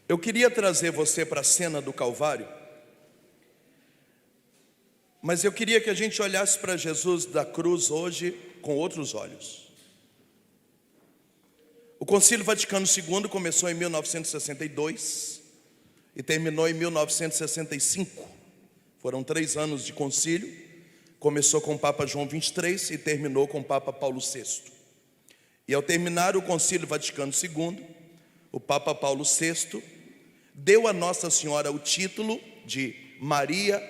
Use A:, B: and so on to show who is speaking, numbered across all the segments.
A: Eu queria trazer você para a cena do Calvário, mas eu queria que a gente olhasse para Jesus da cruz hoje com outros olhos. O Concílio Vaticano II começou em 1962 e terminou em 1965. Foram 3 anos de concílio. Começou com o Papa João XXIII e terminou com o Papa Paulo VI. E ao terminar o Concílio Vaticano II, o Papa Paulo VI deu a Nossa Senhora o título de Maria,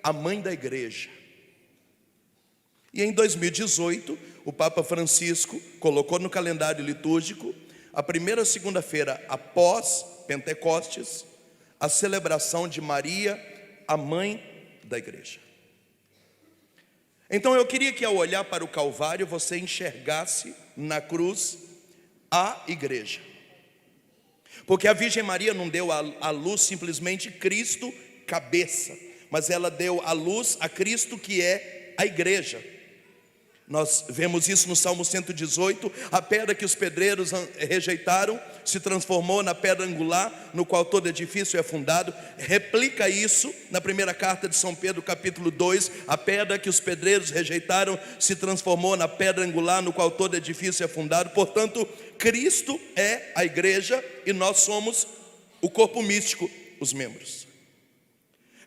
A: a Mãe da Igreja. E em 2018, o Papa Francisco colocou no calendário litúrgico a primeira segunda-feira após Pentecostes, a celebração de Maria, a Mãe da Igreja. Então eu queria que ao olhar para o Calvário você enxergasse na cruz a igreja. Porque a Virgem Maria não deu à luz simplesmente Cristo cabeça, mas ela deu à luz a Cristo que é a igreja. Nós vemos isso no Salmo 118, a pedra que os pedreiros rejeitaram se transformou na pedra angular, no qual todo edifício é fundado. Replica isso na primeira carta de São Pedro, capítulo 2, a pedra que os pedreiros rejeitaram se transformou na pedra angular, no qual todo edifício é fundado. Portanto, Cristo é a igreja e nós somos o corpo místico, os membros.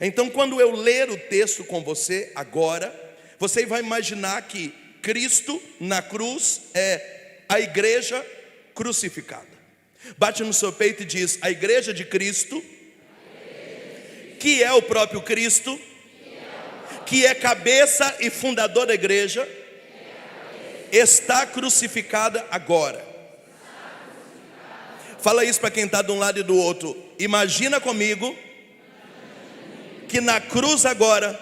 A: Então, quando eu ler o texto com você agora, você vai imaginar que Cristo na cruz é a igreja crucificada. Bate no seu peito e diz: a igreja de Cristo, que é o próprio Cristo, que é cabeça e fundador da igreja, está crucificada agora. Fala isso para quem está de um lado e do outro. Imagina comigo que na cruz agora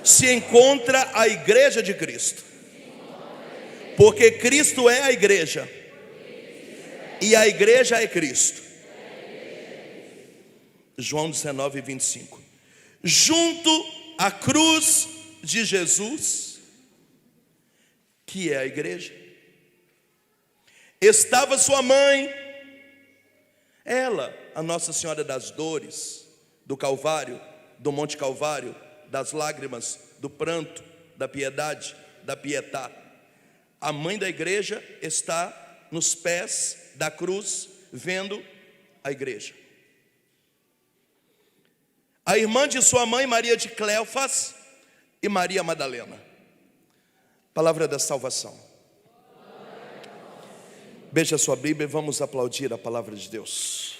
A: se encontra a igreja de Cristo. Porque Cristo é a igreja e a igreja é Cristo. João 19, 25. Junto à cruz de Jesus, que é a igreja, estava sua mãe, ela, a Nossa Senhora das Dores, do Calvário, do Monte Calvário, das lágrimas, do pranto, da piedade, da pietá. A mãe da igreja está nos pés da cruz, vendo a igreja. A irmã de sua mãe, Maria de Cleofas, e Maria Madalena. Palavra da salvação. Beija a sua Bíblia e vamos aplaudir a palavra de Deus.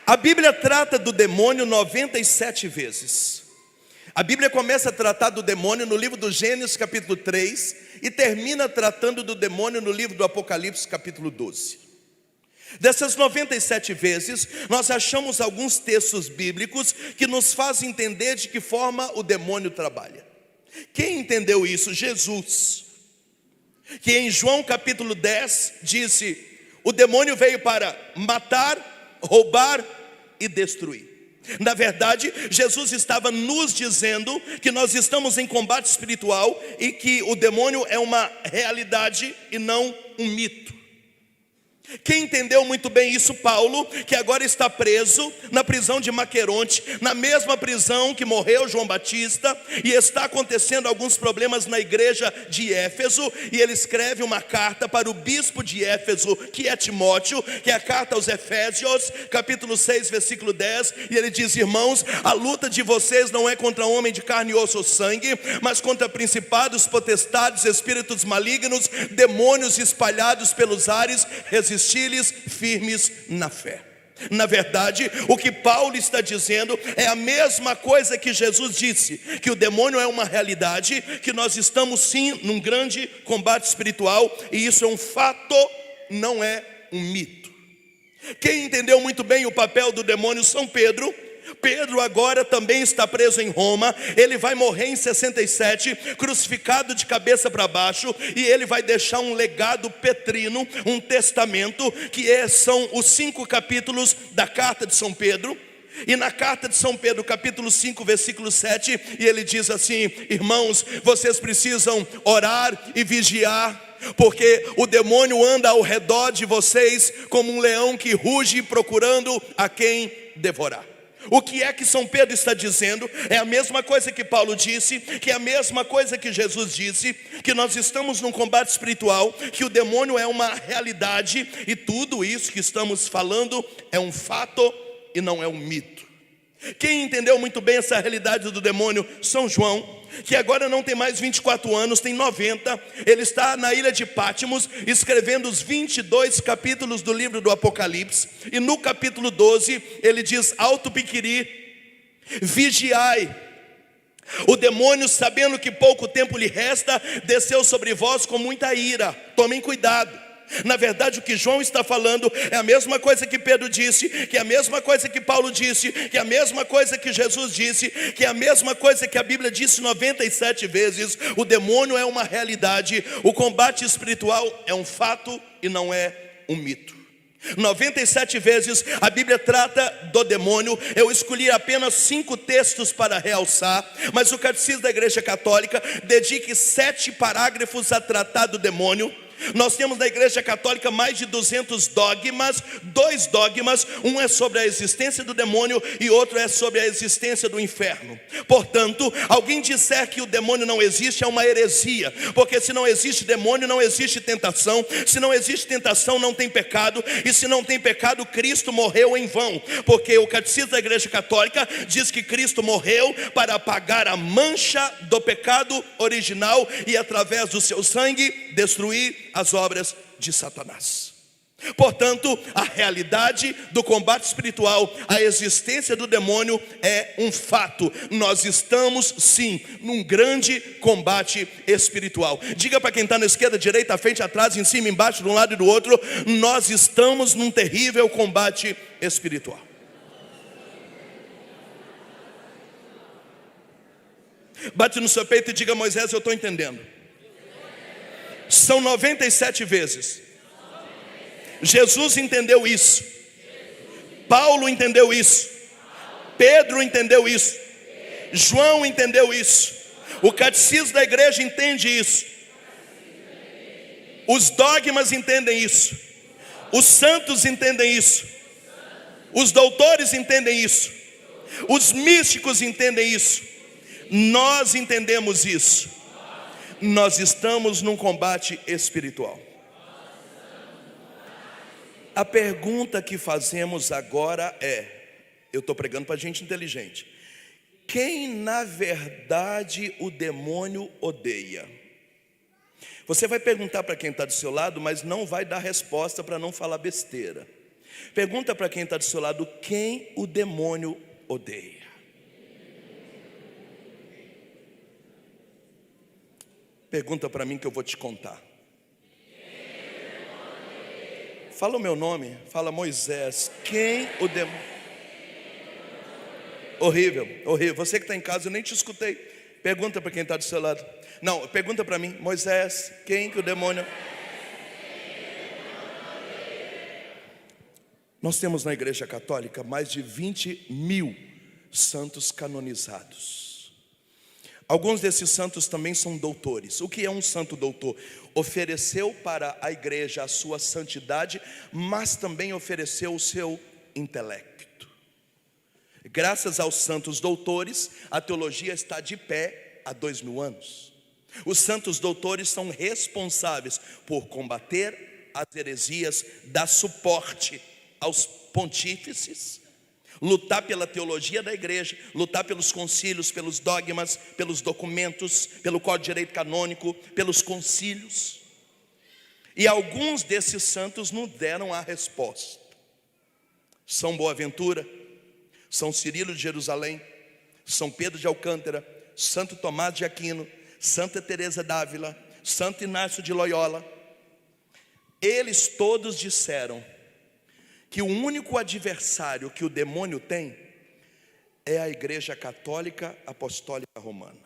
A: A Bíblia trata do demônio 97 vezes. A Bíblia começa a tratar do demônio no livro do Gênesis capítulo 3 e termina tratando do demônio no livro do Apocalipse capítulo 12. Dessas 97 vezes, nós achamos alguns textos bíblicos que nos fazem entender de que forma o demônio trabalha. Quem entendeu isso? Jesus, que em João capítulo 10 disse: o demônio veio para matar, roubar e destruir. Na verdade, Jesus estava nos dizendo que nós estamos em combate espiritual e que o demônio é uma realidade e não um mito. Quem entendeu muito bem isso? Paulo, que agora está preso na prisão de Maqueronte, na mesma prisão que morreu João Batista, e está acontecendo alguns problemas na igreja de Éfeso, e ele escreve uma carta para o bispo de Éfeso, que é Timóteo, que é a carta aos Efésios, capítulo 6, versículo 10, e ele diz: irmãos, a luta de vocês não é contra homem de carne, osso ou sangue, mas contra principados, potestades, espíritos malignos, demônios espalhados pelos ares, resisti-lhes firmes na fé. Na verdade, o que Paulo está dizendo é a mesma coisa que Jesus disse, que o demônio é uma realidade, que nós estamos sim num grande combate espiritual, e isso é um fato, não é um mito. Quem entendeu muito bem o papel do demônio? São Pedro. Pedro agora também está preso em Roma. Ele vai morrer em 67, crucificado de cabeça para baixo, e ele vai deixar um legado petrino, um testamento, que são os 5 capítulos da carta de São Pedro. E na carta de São Pedro, capítulo 5, versículo 7, e ele diz assim: irmãos, vocês precisam orar e vigiar, porque o demônio anda ao redor de vocês como um leão que ruge procurando a quem devorar. O que é que São Pedro está dizendo? É a mesma coisa que Paulo disse, que é a mesma coisa que Jesus disse, que nós estamos num combate espiritual, que o demônio é uma realidade, e tudo isso que estamos falando é um fato e não é um mito. Quem entendeu muito bem essa realidade do demônio? São João, que agora não tem mais 24 anos, tem 90. Ele está na ilha de Pátimos, escrevendo os 22 capítulos do livro do Apocalipse. E no capítulo 12, ele diz: alto piquiri, vigiai. O demônio, sabendo que pouco tempo lhe resta, desceu sobre vós com muita ira. Tomem cuidado. Na verdade, o que João está falando é a mesma coisa que Pedro disse, que é a mesma coisa que Paulo disse, que é a mesma coisa que Jesus disse, que é a mesma coisa que a Bíblia disse 97 vezes. O demônio é uma realidade, o combate espiritual é um fato e não é um mito. 97 vezes a Bíblia trata do demônio. Eu escolhi apenas 5 textos para realçar, mas o Catecismo da Igreja Católica dedica 7 parágrafos a tratar do demônio. Nós temos na Igreja Católica mais de 200 dogmas, 2 dogmas, um é sobre a existência do demônio e outro é sobre a existência do inferno. Portanto, alguém disser que o demônio não existe é uma heresia, porque se não existe demônio, não existe tentação, se não existe tentação, não tem pecado, e se não tem pecado, Cristo morreu em vão, porque o Catecismo da Igreja Católica diz que Cristo morreu para apagar a mancha do pecado original e através do seu sangue destruir as obras de Satanás. Portanto, a realidade do combate espiritual, a existência do demônio é um fato. Nós estamos sim num grande combate espiritual. Diga para quem está na esquerda, direita, à frente, atrás, em cima, embaixo, de um lado e do outro: nós estamos num terrível combate espiritual. Bate no seu peito e diga: Moisés, eu estou entendendo. São 97 vezes. Jesus entendeu isso. Paulo entendeu isso. Pedro entendeu isso. João entendeu isso. O catecismo da igreja entende isso. Os dogmas entendem isso. Os santos entendem isso. Os doutores entendem isso. Os místicos entendem isso. Nós entendemos isso. Nós estamos num combate espiritual. A pergunta que fazemos agora é: eu estou pregando para gente inteligente, quem na verdade o demônio odeia? Você vai perguntar para quem está do seu lado, mas não vai dar resposta para não falar besteira. Pergunta para quem está do seu lado: quem o demônio odeia? Pergunta para mim que eu vou te contar. Fala o meu nome, fala Moisés. Quem o demônio? Horrível, horrível. Você que está em casa, eu nem te escutei. Pergunta para quem está do seu lado. Não, pergunta para mim, Moisés, quem que o demônio? Nós temos na Igreja Católica mais de 20.000 santos canonizados. Alguns desses santos também são doutores. O que é um santo doutor? Ofereceu para a igreja a sua santidade, mas também ofereceu o seu intelecto. Graças aos santos doutores, a teologia está de pé há 2000 anos. Os santos doutores são responsáveis por combater as heresias, dar suporte aos pontífices, lutar pela teologia da igreja, lutar pelos concílios, pelos dogmas, pelos documentos, pelo Código de Direito Canônico, pelos concílios. E alguns desses santos nos deram a resposta. São Boaventura, São Cirilo de Jerusalém, São Pedro de Alcântara, Santo Tomás de Aquino, Santa Teresa d'Ávila, Santo Inácio de Loyola. Eles todos disseram que o único adversário que o demônio tem é a Igreja Católica Apostólica Romana.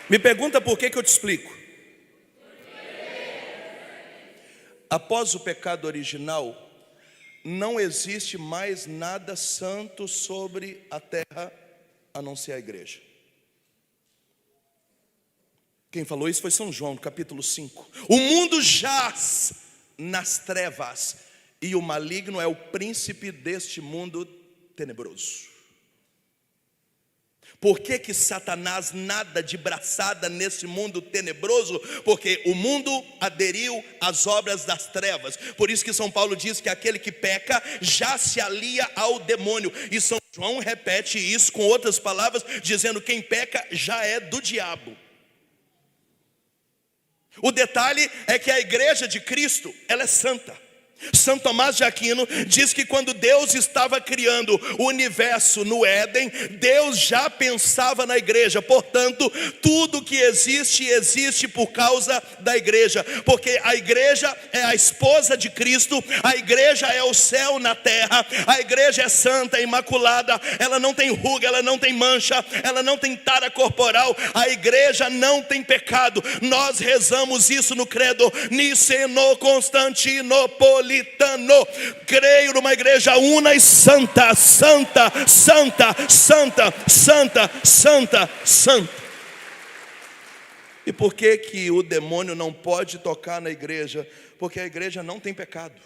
A: Me pergunta por que eu te explico. Após o pecado original, não existe mais nada santo sobre a terra, a não ser a igreja. Quem falou isso foi São João, no capítulo 5. O mundo jaz nas trevas, e o maligno é o príncipe deste mundo tenebroso. Por que Satanás nada de braçada nesse mundo tenebroso? Porque o mundo aderiu às obras das trevas. Por isso que São Paulo diz que aquele que peca já se alia ao demônio. E São João repete isso com outras palavras, dizendo: quem peca já é do diabo. O detalhe é que a igreja de Cristo, ela é santa. São Tomás de Aquino diz que quando Deus estava criando o universo no Éden, Deus já pensava na igreja. Portanto, tudo que existe, existe por causa da igreja. Porque a igreja é a esposa de Cristo, a igreja é o céu na terra, a igreja é santa, imaculada, ela não tem ruga, ela não tem mancha, ela não tem tara corporal, a igreja não tem pecado. Nós rezamos isso no credo niceno-constantinopolitano. Creio numa igreja una e santa, santa, santa, santa, santa, santa, santa. E por que o demônio não pode tocar na igreja? Porque a igreja não tem pecado.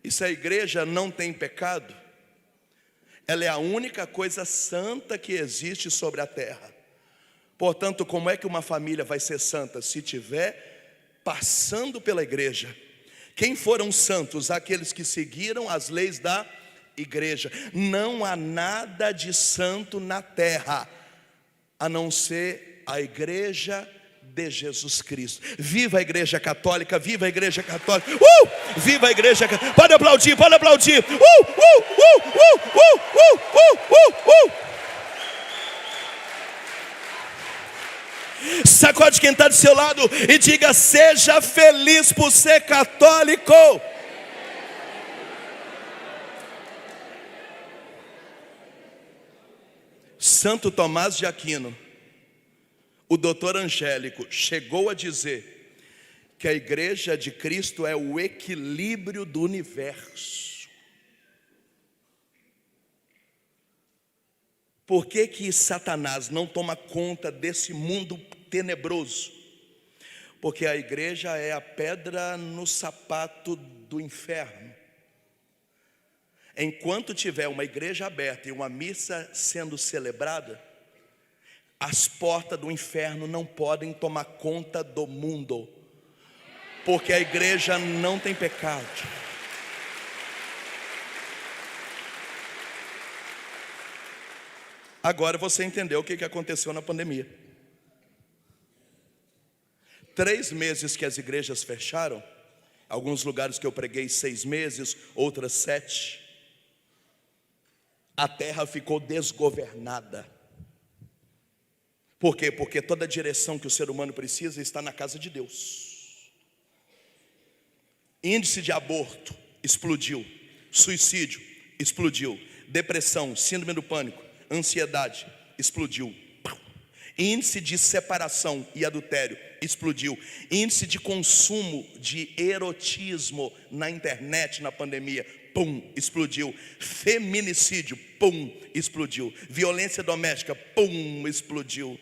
A: E se a igreja não tem pecado, ela é a única coisa santa que existe sobre a terra. Portanto, como é que uma família vai ser santa? Se estiver passando pela igreja. Quem foram santos? Aqueles que seguiram as leis da igreja. Não há nada de santo na terra, a não ser a igreja de Jesus Cristo. Viva a igreja católica, viva a igreja católica. Viva a igreja católica. Pode aplaudir, pode aplaudir. Sacode quem está do seu lado e diga: seja feliz por ser católico. Santo Tomás de Aquino, o doutor Angélico, chegou a dizer que a igreja de Cristo é o equilíbrio do universo. Por que Satanás não toma conta desse mundo tenebroso? Porque a igreja é a pedra no sapato do inferno. Enquanto tiver uma igreja aberta e uma missa sendo celebrada, as portas do inferno não podem tomar conta do mundo, porque a igreja não tem pecado. Agora você entendeu o que aconteceu na pandemia. 3 meses que as igrejas fecharam, alguns lugares que eu preguei 6 meses, outras 7. A terra ficou desgovernada. Por quê? Porque toda a direção que o ser humano precisa está na casa de Deus. Índice de aborto explodiu, suicídio explodiu, depressão, síndrome do pânico, ansiedade explodiu. Índice de separação e adultério explodiu. Índice de consumo de erotismo na internet na pandemia, explodiu. Feminicídio, explodiu. Violência doméstica, explodiu.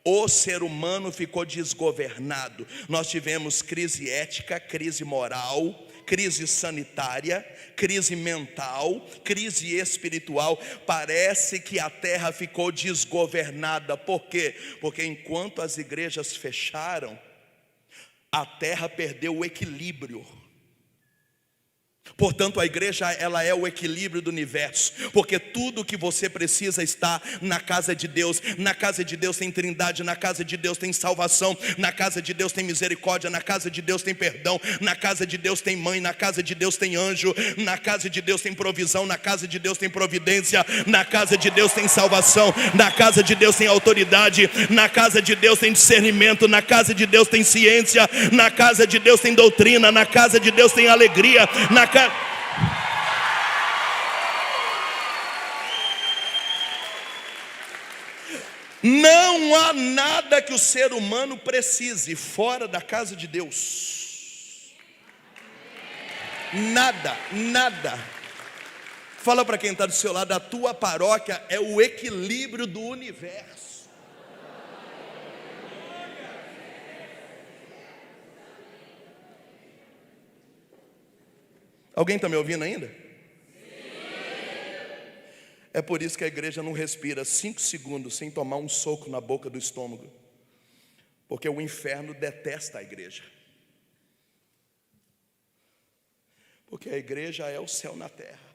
A: O ser humano ficou desgovernado. Nós tivemos crise ética, crise moral, crise sanitária, crise mental, crise espiritual. Parece que a terra ficou desgovernada. Por quê? Porque enquanto as igrejas fecharam, a terra perdeu o equilíbrio. Portanto, a igreja, ela é o equilíbrio do universo, porque tudo que você precisa está na casa de Deus. Na casa de Deus tem trindade, na casa de Deus tem salvação, na casa de Deus tem misericórdia, na casa de Deus tem perdão, na casa de Deus tem mãe, na casa de Deus tem anjo, na casa de Deus tem provisão, na casa de Deus tem providência, na casa de Deus tem salvação, na casa de Deus tem autoridade, na casa de Deus tem discernimento, na casa de Deus tem ciência, na casa de Deus tem doutrina, na casa de Deus tem alegria, Não há nada que o ser humano precise fora da casa de Deus. Nada, nada. Fala para quem está do seu lado, a tua paróquia é o equilíbrio do universo. Alguém está me ouvindo ainda? É por isso que a igreja não respira 5 segundos sem tomar um soco na boca do estômago. Porque o inferno detesta a igreja. Porque a igreja é o céu na terra.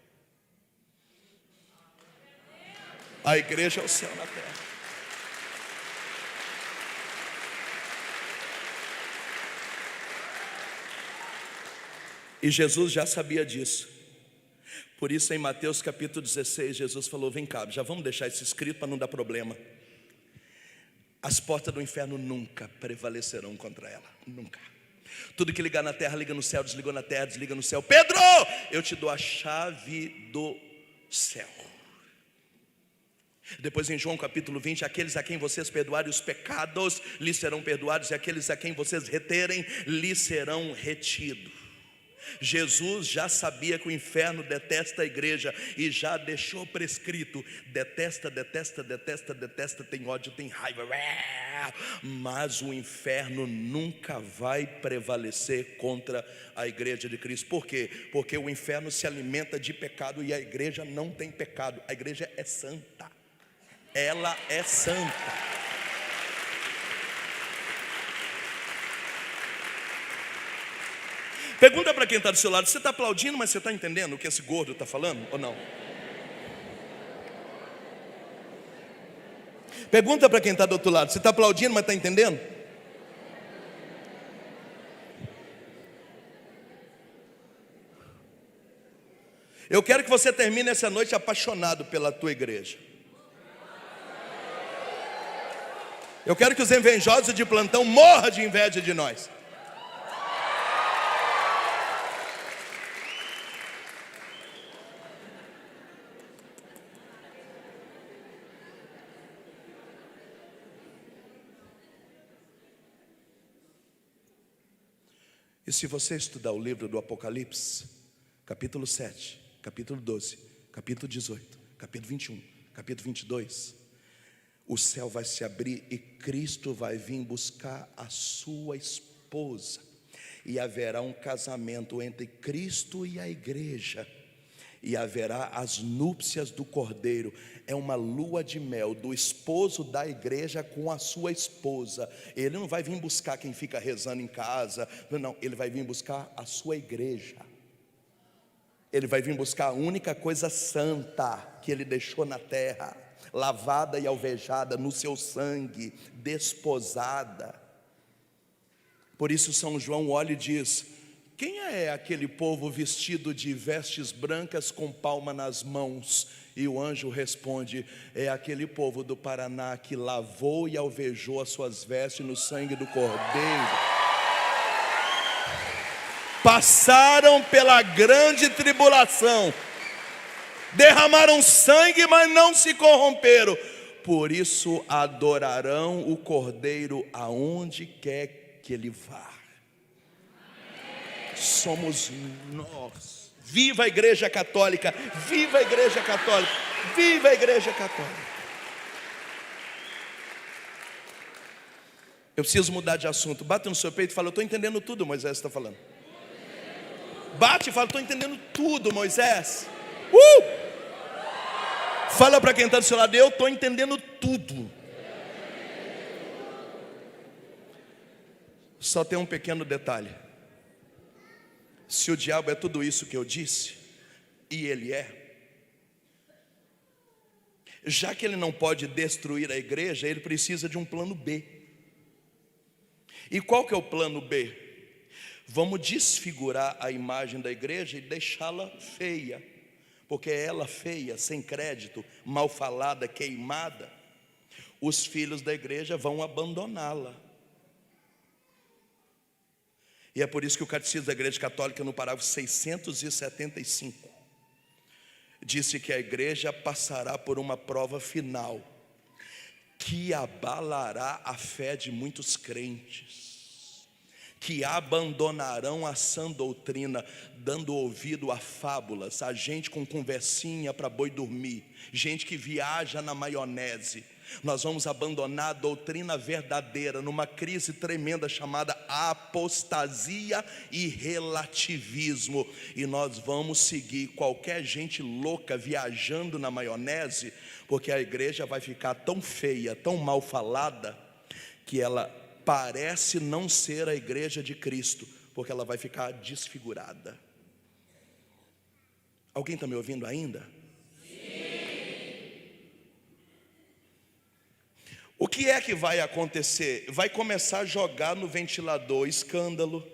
A: A igreja é o céu na terra. E Jesus já sabia disso. Por isso em Mateus capítulo 16, Jesus falou, vem cá, já vamos deixar isso escrito para não dar problema. As portas do inferno nunca prevalecerão contra ela, nunca. Tudo que ligar na terra, liga no céu, desligou na terra, desliga no céu. Pedro, eu te dou a chave do céu. Depois em João capítulo 20, aqueles a quem vocês perdoarem os pecados, lhes serão perdoados, e aqueles a quem vocês reterem, lhes serão retidos. Jesus já sabia que o inferno detesta a igreja e já deixou prescrito, detesta, detesta, detesta, detesta, tem ódio, tem raiva, mas o inferno nunca vai prevalecer contra a igreja de Cristo. Por quê? Porque o inferno se alimenta de pecado e a igreja não tem pecado, a igreja é santa, ela é santa. Pergunta para quem está do seu lado, você está aplaudindo, mas você está entendendo o que esse gordo está falando ou não? Pergunta para quem está do outro lado, você está aplaudindo, mas está entendendo? Eu quero que você termine essa noite apaixonado pela tua igreja. Eu quero que os invejosos de plantão morram de inveja de nós. E se você estudar o livro do Apocalipse, capítulo 7, capítulo 12, capítulo 18, capítulo 21, capítulo 22, o céu vai se abrir e Cristo vai vir buscar a sua esposa. E haverá um casamento entre Cristo e a igreja. E haverá as núpcias do Cordeiro. É uma lua de mel do esposo da igreja com a sua esposa. Ele não vai vir buscar quem fica rezando em casa. Não, ele vai vir buscar a sua igreja. Ele vai vir buscar a única coisa santa que ele deixou na terra, lavada e alvejada no seu sangue, desposada. Por isso São João olha e diz: quem é aquele povo vestido de vestes brancas com palma nas mãos? E o anjo responde: é aquele povo do Paraná que lavou e alvejou as suas vestes no sangue do Cordeiro. Passaram pela grande tribulação, derramaram sangue, mas não se corromperam. Por isso adorarão o Cordeiro aonde quer que ele vá. Somos nós. Viva a igreja católica, viva a igreja católica, viva a igreja católica. Eu preciso mudar de assunto. Bate no seu peito e fala: eu estou entendendo tudo, Moisés está falando. Bate e fala: estou entendendo tudo, Moisés. Fala para quem está do seu lado: eu estou entendendo tudo. Só tem um pequeno detalhe. Se o diabo é tudo isso que eu disse, e ele é, já que ele não pode destruir a igreja, ele precisa de um plano B. E qual que é o plano B? Vamos desfigurar a imagem da igreja e deixá-la feia, porque ela feia, sem crédito, mal falada, queimada, os filhos da igreja vão abandoná-la. E é por isso que o Catecismo da Igreja Católica, no parágrafo 675, disse que a igreja passará por uma prova final, que abalará a fé de muitos crentes, que abandonarão a sã doutrina, dando ouvido a fábulas, a gente com conversinha para boi dormir, gente que viaja na maionese. Nós vamos abandonar a doutrina verdadeira numa crise tremenda chamada apostasia e relativismo, e nós vamos seguir qualquer gente louca viajando na maionese, porque a igreja vai ficar tão feia, tão mal falada, que ela parece não ser a igreja de Cristo, porque ela vai ficar desfigurada. Alguém está me ouvindo ainda? O que é que vai acontecer? Vai começar a jogar no ventilador escândalo.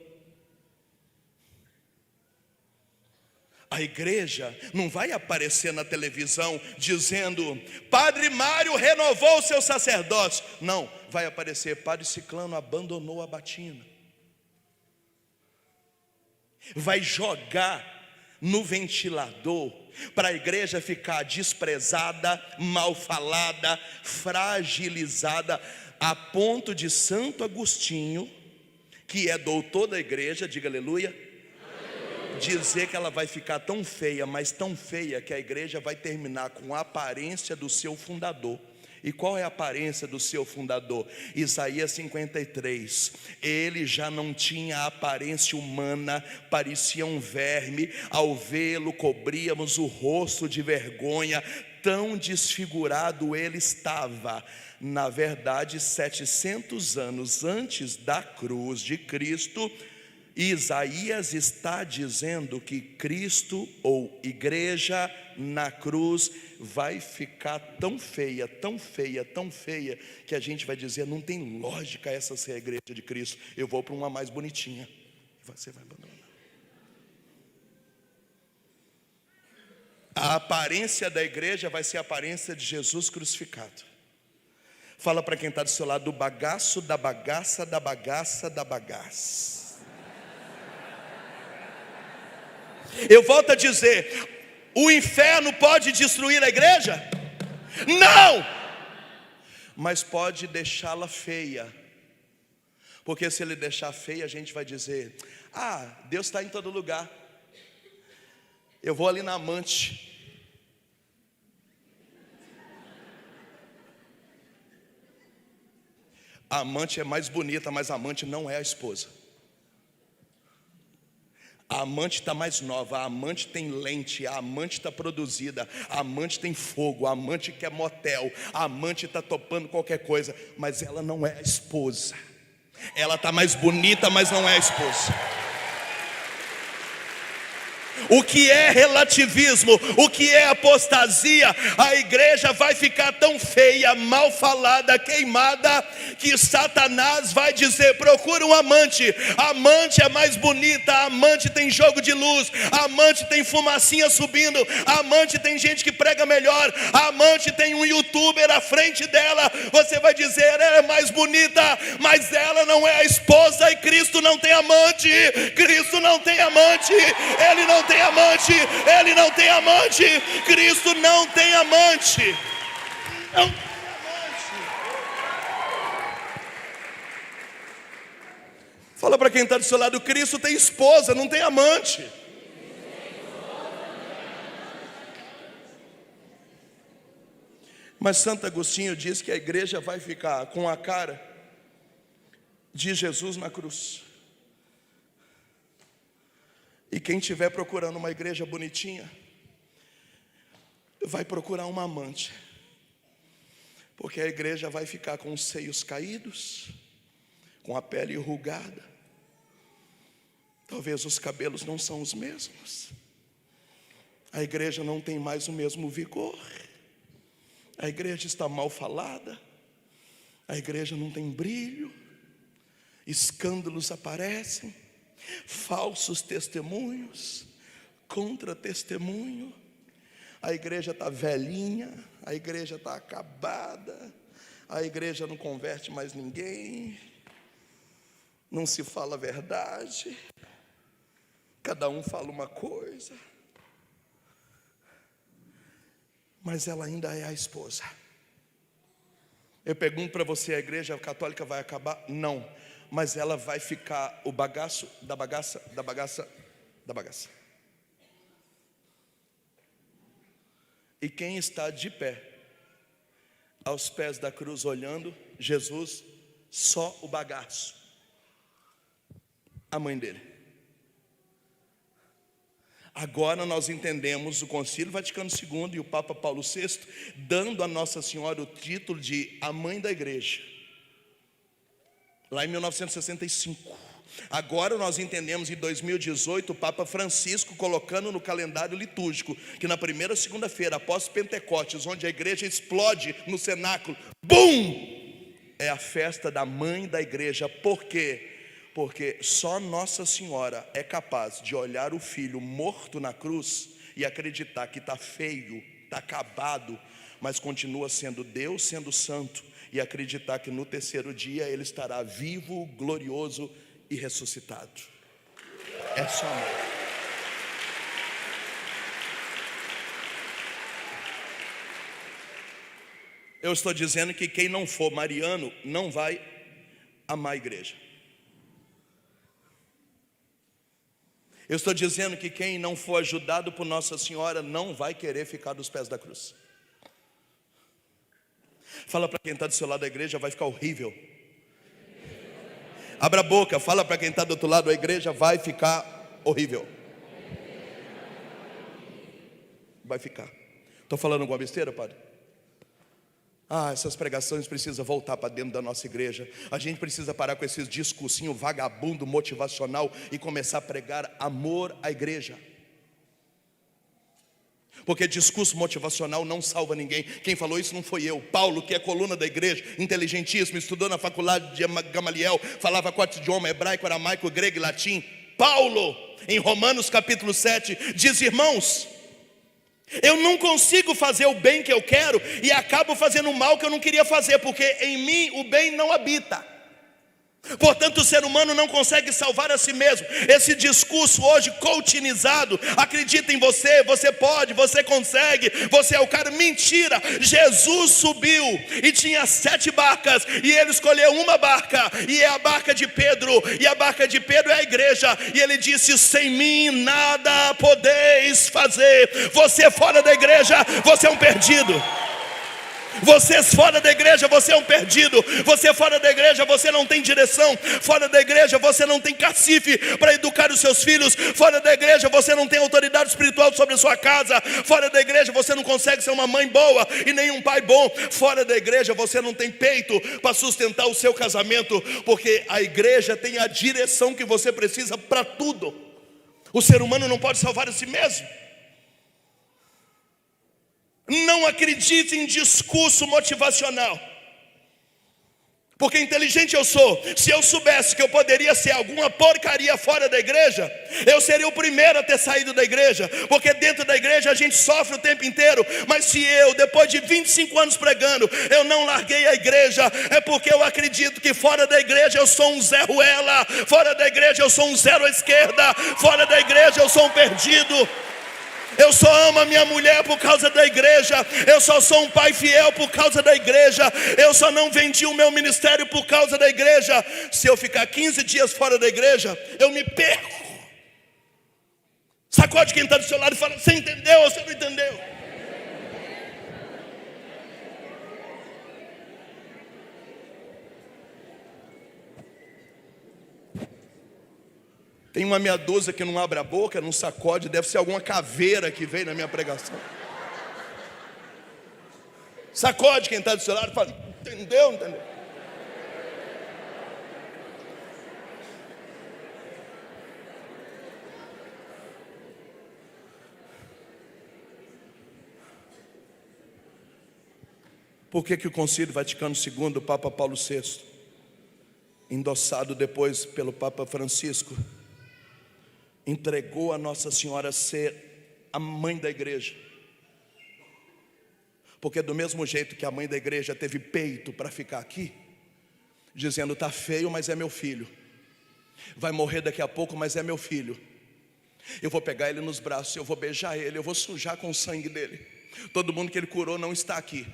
A: A igreja não vai aparecer na televisão dizendo: Padre Mário renovou o seu sacerdócio. Não, vai aparecer: Padre Ciclano abandonou a batina. Vai jogar no ventilador para a igreja ficar desprezada, mal falada, fragilizada, a ponto de Santo Agostinho, que é doutor da igreja, diga aleluia, dizer que ela vai ficar tão feia, mas tão feia, que a igreja vai terminar com a aparência do seu fundador. E qual é a aparência do seu fundador? Isaías 53. Ele já não tinha aparência humana, parecia um verme. Ao vê-lo cobríamos o rosto de vergonha, tão desfigurado ele estava. Na verdade, 700 anos antes da cruz de Cristo, Isaías está dizendo que Cristo ou igreja na cruz vai ficar tão feia, tão feia, tão feia, que a gente vai dizer: não tem lógica essa ser a igreja de Cristo, eu vou para uma mais bonitinha. E você vai abandonar. A aparência da igreja vai ser a aparência de Jesus crucificado. Fala para quem está do seu lado: do bagaço, da bagaça, da bagaça, da bagaça. Eu volto a dizer: o inferno pode destruir a igreja? Não! Mas pode deixá-la feia. Porque se ele deixar feia, a gente vai dizer: ah, Deus está em todo lugar. Eu vou ali na amante. A amante é mais bonita, mas a amante não é a esposa. A amante está mais nova, a amante tem lente, a amante está produzida, a amante tem fogo, a amante quer motel, a amante está topando qualquer coisa, mas ela não é a esposa. Ela está mais bonita, mas não é a esposa. O que é relativismo? O que é apostasia? A igreja vai ficar tão feia, mal falada, queimada, que Satanás vai dizer: procura um amante. A amante é mais bonita, a amante tem jogo de luz, a amante tem fumacinha subindo, a amante tem gente que prega melhor, a amante tem um youtuber à frente dela. Você vai dizer: ela é mais bonita, mas ela não é a esposa. E Cristo não tem amante. Cristo não tem amante. Ele não tem amante, ele não tem amante, Cristo não tem amante, não tem amante. Fala para quem está do seu lado: Cristo tem esposa, não tem amante. Mas Santo Agostinho diz que a igreja vai ficar com a cara de Jesus na cruz. E quem estiver procurando uma igreja bonitinha, vai procurar uma amante. Porque a igreja vai ficar com os seios caídos, com a pele enrugada. Talvez os cabelos não são os mesmos. A igreja não tem mais o mesmo vigor. A igreja está mal falada. A igreja não tem brilho. Escândalos aparecem. Falsos testemunhos, contra-testemunho. A igreja está velhinha, a igreja está acabada, a igreja não converte mais ninguém, não se fala a verdade, cada um fala uma coisa, mas ela ainda é a esposa. Eu pergunto para você: a igreja católica vai acabar? Não. mas ela vai ficar o bagaço da bagaça, da bagaça, da bagaça. E quem está de pé, aos pés da cruz, olhando Jesus, só o bagaço, a mãe dele. Agora nós entendemos o Concílio Vaticano II e o Papa Paulo VI dando a Nossa Senhora o título de a mãe da igreja, lá em 1965. Agora nós entendemos em 2018 o Papa Francisco colocando no calendário litúrgico que na primeira segunda-feira após Pentecostes, onde a igreja explode no cenáculo, BUM! É a festa da mãe da igreja. Por quê? Porque só Nossa Senhora é capaz de olhar o filho morto na cruz e acreditar que está feio, está acabado, mas continua sendo Deus, sendo santo, e acreditar que no terceiro dia ele estará vivo, glorioso e ressuscitado. É só amor. Eu estou dizendo que quem não for mariano não vai amar a igreja. Eu estou dizendo que quem não for ajudado por Nossa Senhora não vai querer ficar dos pés da cruz. Fala para quem está do seu lado da igreja, vai ficar horrível. Abra a boca, fala para quem está do outro lado da igreja, vai ficar horrível. Vai ficar. Estou falando alguma besteira, padre? Essas pregações precisam voltar para dentro da nossa igreja. A gente precisa parar com esses discursinhos vagabundo, motivacional e começar a pregar amor à igreja. Porque discurso motivacional não salva ninguém. Quem falou isso não foi eu. Paulo, que é coluna da igreja, inteligentíssimo, estudou na faculdade de Gamaliel, falava 4 idiomas, hebraico, aramaico, grego e latim. Paulo, em Romanos capítulo 7, diz: irmãos, eu não consigo fazer o bem que eu quero e acabo fazendo o mal que eu não queria fazer, porque em mim o bem não habita. Portanto, o ser humano não consegue salvar a si mesmo. Esse discurso hoje coachinizado, acredita em você, você pode, você consegue, você é o cara. Mentira. Jesus subiu e tinha 7 barcas e ele escolheu uma barca, e é a barca de Pedro, e a barca de Pedro é a igreja. E ele disse: sem mim nada podeis fazer. Você fora da igreja, você é um perdido. Você fora da igreja, você é um perdido. Você fora da igreja, você não tem direção. Fora da igreja, você não tem cacife para educar os seus filhos. Fora da igreja, você não tem autoridade espiritual sobre a sua casa. Fora da igreja, você não consegue ser uma mãe boa e nem um pai bom. Fora da igreja, você não tem peito para sustentar o seu casamento, porque a igreja tem a direção que você precisa para tudo. O ser humano não pode salvar a si mesmo. Não acredite em discurso motivacional, porque inteligente eu sou. Se eu soubesse que eu poderia ser alguma porcaria fora da igreja, eu seria o primeiro a ter saído da igreja, porque dentro da igreja a gente sofre o tempo inteiro. Mas se eu, depois de 25 anos pregando, eu não larguei a igreja, é porque eu acredito que fora da igreja eu sou um Zé Ruela, fora da igreja eu sou um zero à esquerda, fora da igreja eu sou um perdido. Eu só amo a minha mulher por causa da igreja. Eu só sou um pai fiel por causa da igreja. Eu só não vendi o meu ministério por causa da igreja. Se eu ficar 15 dias fora da igreja, eu me perco. Sacode quem está do seu lado e fala: você entendeu ou você não entendeu? Tem uma meia dúzia que não abre a boca, não sacode. Deve ser alguma caveira que veio na minha pregação. Sacode quem está do seu lado e fala: entendeu, entendeu? Por que o Concílio Vaticano II, o Papa Paulo VI, endossado depois pelo Papa Francisco, entregou a Nossa Senhora a ser a mãe da igreja? Porque do mesmo jeito que a mãe da igreja teve peito para ficar aqui, dizendo: está feio, mas é meu filho, vai morrer daqui a pouco, mas é meu filho, eu vou pegar ele nos braços, eu vou beijar ele, eu vou sujar com o sangue dele. Todo mundo que ele curou não está aqui.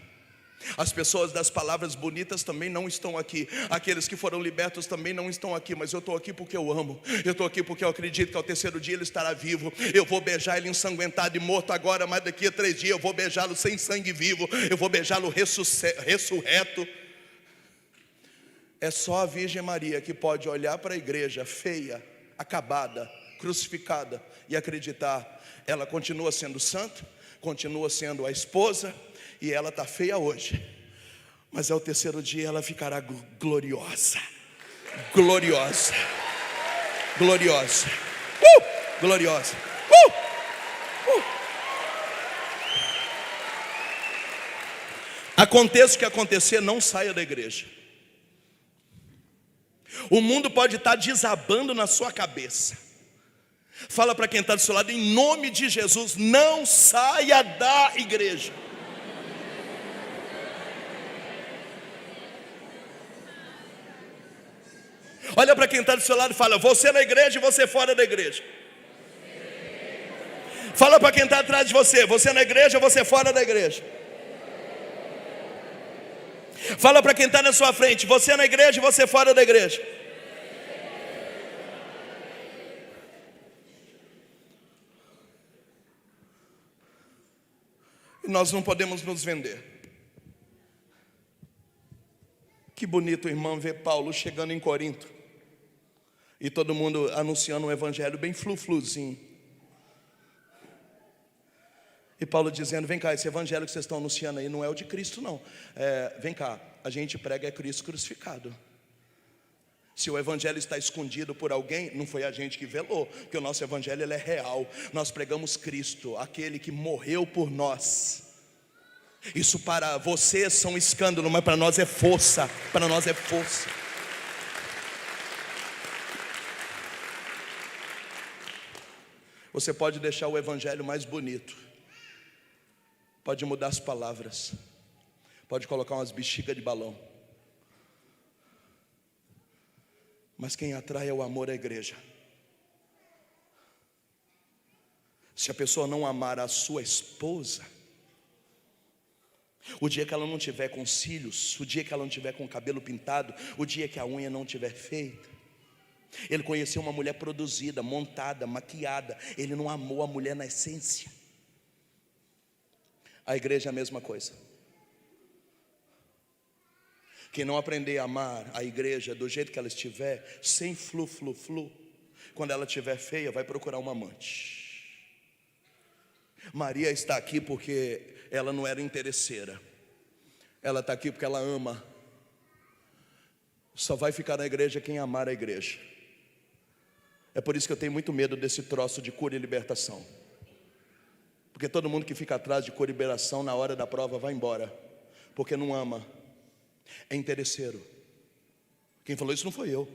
A: As pessoas das palavras bonitas também não estão aqui. Aqueles que foram libertos também não estão aqui. Mas eu estou aqui porque eu amo. Eu estou aqui porque eu acredito que ao terceiro dia ele estará vivo. Eu vou beijar ele ensanguentado e morto agora, mas daqui a 3 dias eu vou beijá-lo sem sangue vivo. Eu vou beijá-lo ressurreto. É só a Virgem Maria que pode olhar para a igreja feia, acabada, crucificada e acreditar. Ela continua sendo santa, continua sendo a esposa, e ela está feia hoje, mas ao terceiro dia ela ficará gloriosa. Gloriosa. Gloriosa. Gloriosa. Aconteça o que acontecer, não saia da igreja. O mundo pode estar desabando na sua cabeça. Fala para quem está do seu lado, em nome de Jesus, não saia da igreja. Olha para quem está do seu lado e fala, você na igreja e você fora da igreja. Fala para quem está atrás de você, você na igreja e você fora da igreja. Fala para quem está na sua frente, você na igreja e você fora da igreja. E nós não podemos nos vender. Que bonito, irmão, ver Paulo chegando em Corinto e todo mundo anunciando um evangelho bem flu-fluzinho. E Paulo dizendo, vem cá, esse evangelho que vocês estão anunciando aí não é o de Cristo não. Vem cá, a gente prega é Cristo crucificado. Se o evangelho está escondido por alguém, não foi a gente que velou, porque o nosso evangelho ele é real. Nós pregamos Cristo, aquele que morreu por nós. Isso para vocês são escândalo, mas para nós é força. Para nós é força. Você pode deixar o evangelho mais bonito, pode mudar as palavras, pode colocar umas bexigas de balão, mas quem atrai é o amor à igreja. Se a pessoa não amar a sua esposa, o dia que ela não tiver com cílios, o dia que ela não tiver com o cabelo pintado, o dia que a unha não tiver feita, ele conheceu uma mulher produzida, montada, maquiada, ele não amou a mulher na essência. A igreja é a mesma coisa. Quem não aprender a amar a igreja do jeito que ela estiver, sem flu, quando ela estiver feia, vai procurar uma amante. Maria está aqui porque ela não era interesseira. Ela está aqui porque ela ama. Só vai ficar na igreja quem amar a igreja. É por isso que eu tenho muito medo desse troço de cura e libertação. Porque todo mundo que fica atrás de cura e liberação na hora da prova vai embora, porque não ama, é interesseiro. Quem falou isso não foi eu.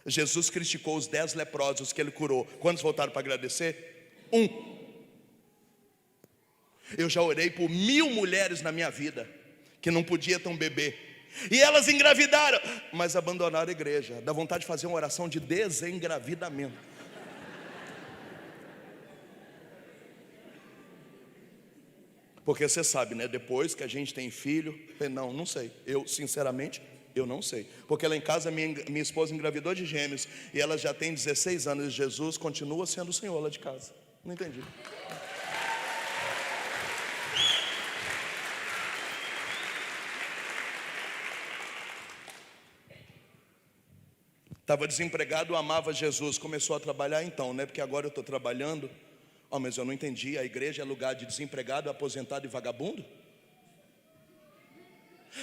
A: Jesus criticou os 10 leprosos que ele curou. Quantos voltaram para agradecer? 1. Eu já orei por 1000 mulheres na minha vida que não podiam ter um bebê, e elas engravidaram, mas abandonaram a igreja. Dá vontade de fazer uma oração de desengravidamento. Porque você sabe, né? Depois que a gente tem filho, não sei. Eu, sinceramente, eu não sei. Porque lá em casa minha esposa engravidou de gêmeos e ela já tem 16 anos e Jesus continua sendo o Senhor lá de casa. Não entendi. Estava desempregado, amava Jesus, começou a trabalhar então, né? Porque agora eu estou trabalhando. Mas eu não entendi, a igreja é lugar de desempregado, aposentado e vagabundo?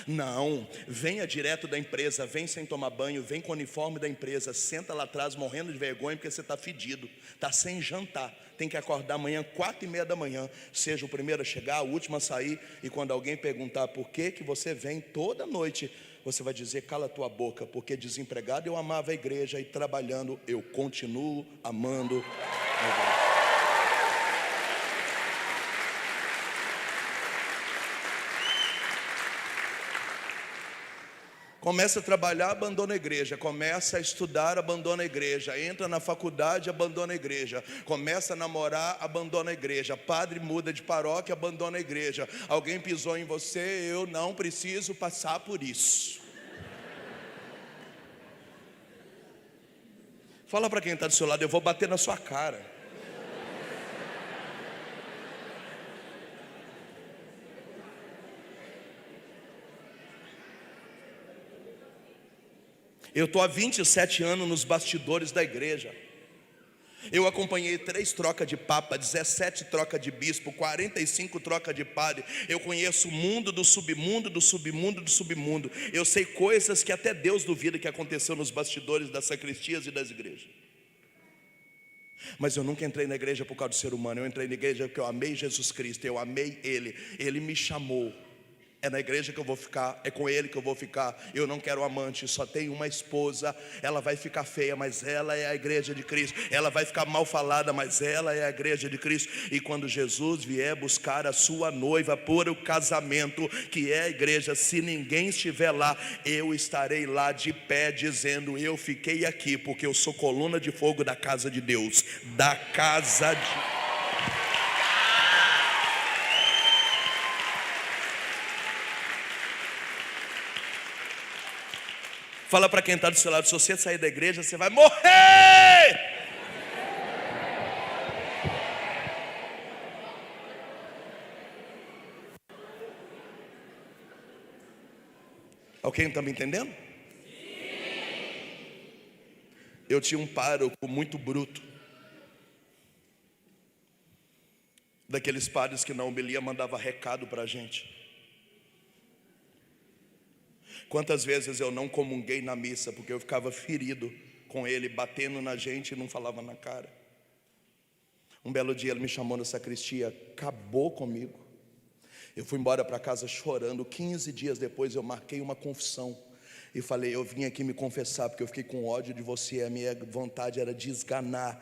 A: Não, venha direto da empresa, vem sem tomar banho, vem com o uniforme da empresa, senta lá atrás morrendo de vergonha porque você está fedido, está sem jantar, tem que acordar amanhã 4:30 da manhã, seja o primeiro a chegar, o último a sair, e quando alguém perguntar por que você vem toda noite, você vai dizer, cala tua boca, porque desempregado eu amava a igreja e trabalhando eu continuo amando a igreja. Começa a trabalhar, abandona a igreja. Começa a estudar, abandona a igreja. Entra na faculdade, abandona a igreja. Começa a namorar, abandona a igreja. Padre muda de paróquia, abandona a igreja. Alguém pisou em você, eu não preciso passar por isso. Fala para quem está do seu lado, eu vou bater na sua cara. Eu estou há 27 anos nos bastidores da igreja. Eu acompanhei 3 trocas de papa, 17 trocas de bispo, 45 trocas de padre. Eu conheço o mundo do submundo, do submundo, do submundo. Eu sei coisas que até Deus duvida que aconteceu nos bastidores das sacristias e das igrejas. Mas eu nunca entrei na igreja por causa do ser humano. Eu entrei na igreja porque eu amei Jesus Cristo, eu amei Ele. Ele me chamou. É na igreja que eu vou ficar, é com Ele que eu vou ficar. Eu não quero amante, só tenho uma esposa. Ela vai ficar feia, mas ela é a igreja de Cristo. Ela vai ficar mal falada, mas ela é a igreja de Cristo. E quando Jesus vier buscar a sua noiva por o casamento, que é a igreja, se ninguém estiver lá, eu estarei lá de pé dizendo: eu fiquei aqui porque eu sou coluna de fogo da casa de Deus, da casa de... Fala para quem está do seu lado, se você sair da igreja, você vai morrer. Alguém está me entendendo? Eu tinha um pároco muito bruto, daqueles padres que na homilia mandava recado para a gente. Quantas vezes eu não comunguei na missa porque eu ficava ferido com ele, batendo na gente e não falava na cara. Um belo dia ele me chamou na sacristia, acabou comigo. Eu fui embora para casa chorando. 15 dias depois eu marquei uma confissão e falei: eu vim aqui me confessar porque eu fiquei com ódio de você. A minha vontade era desganar,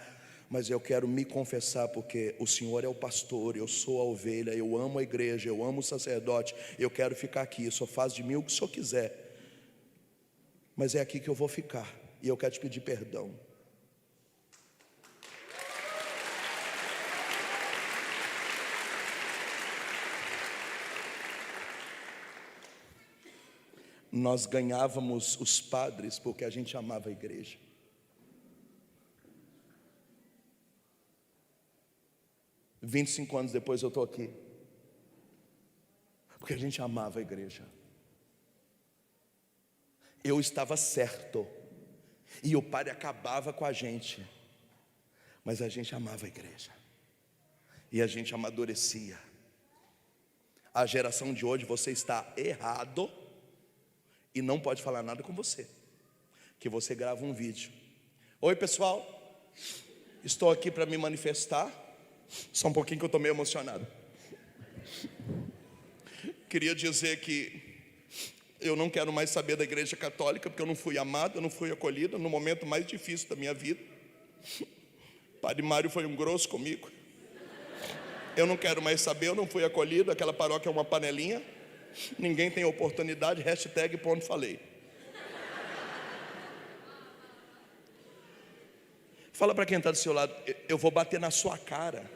A: mas eu quero me confessar porque o Senhor é o pastor, eu sou a ovelha, eu amo a igreja, eu amo o sacerdote, eu quero ficar aqui, só faz de mim o que o Senhor quiser, mas é aqui que eu vou ficar, e eu quero te pedir perdão. Nós ganhávamos os padres porque a gente amava a igreja. E 25 anos depois eu estou aqui porque a gente amava a igreja. Eu estava certo e o padre acabava com a gente, mas a gente amava a igreja e a gente amadurecia. A geração de hoje, você está errado e não pode falar nada com você, que você grava um vídeo: oi pessoal, estou aqui para me manifestar. Só um pouquinho que eu estou meio emocionado. Queria dizer que eu não quero mais saber da igreja católica, porque eu não fui amado, eu não fui acolhido no momento mais difícil da minha vida. Padre Mário foi um grosso comigo. Eu não quero mais saber, eu não fui acolhido. Aquela paróquia é uma panelinha, ninguém tem oportunidade, hashtag ponto falei. Fala para quem está do seu lado: eu vou bater na sua cara.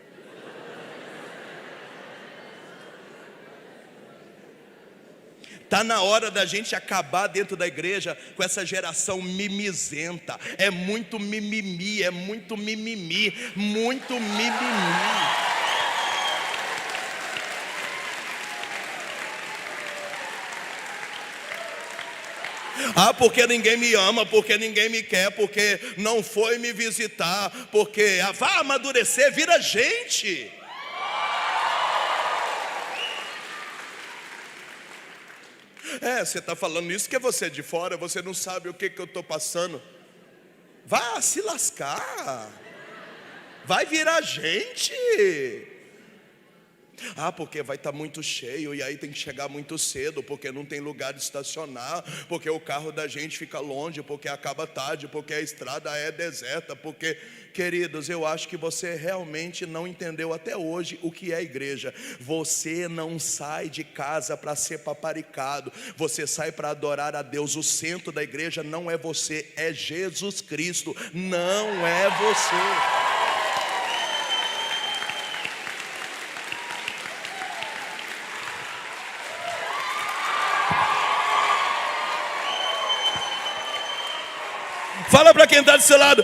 A: Está na hora da gente acabar dentro da igreja com essa geração mimizenta. É muito mimimi, é muito mimimi, muito mimimi. Ah, porque ninguém me ama, porque ninguém me quer, porque não foi me visitar, porque vai amadurecer, vira gente. Você está falando isso que é você de fora, você não sabe o que eu estou passando. Vá se lascar, vai virar gente. Ah, porque vai estar muito cheio e aí tem que chegar muito cedo, porque não tem lugar de estacionar, porque o carro da gente fica longe, porque acaba tarde, porque a estrada é deserta, porque... Queridos, eu acho que você realmente não entendeu até hoje o que é igreja. Você não sai de casa para ser paparicado, você sai para adorar a Deus. O centro da igreja não é você, é Jesus Cristo, não é você. Fala para quem está do seu lado.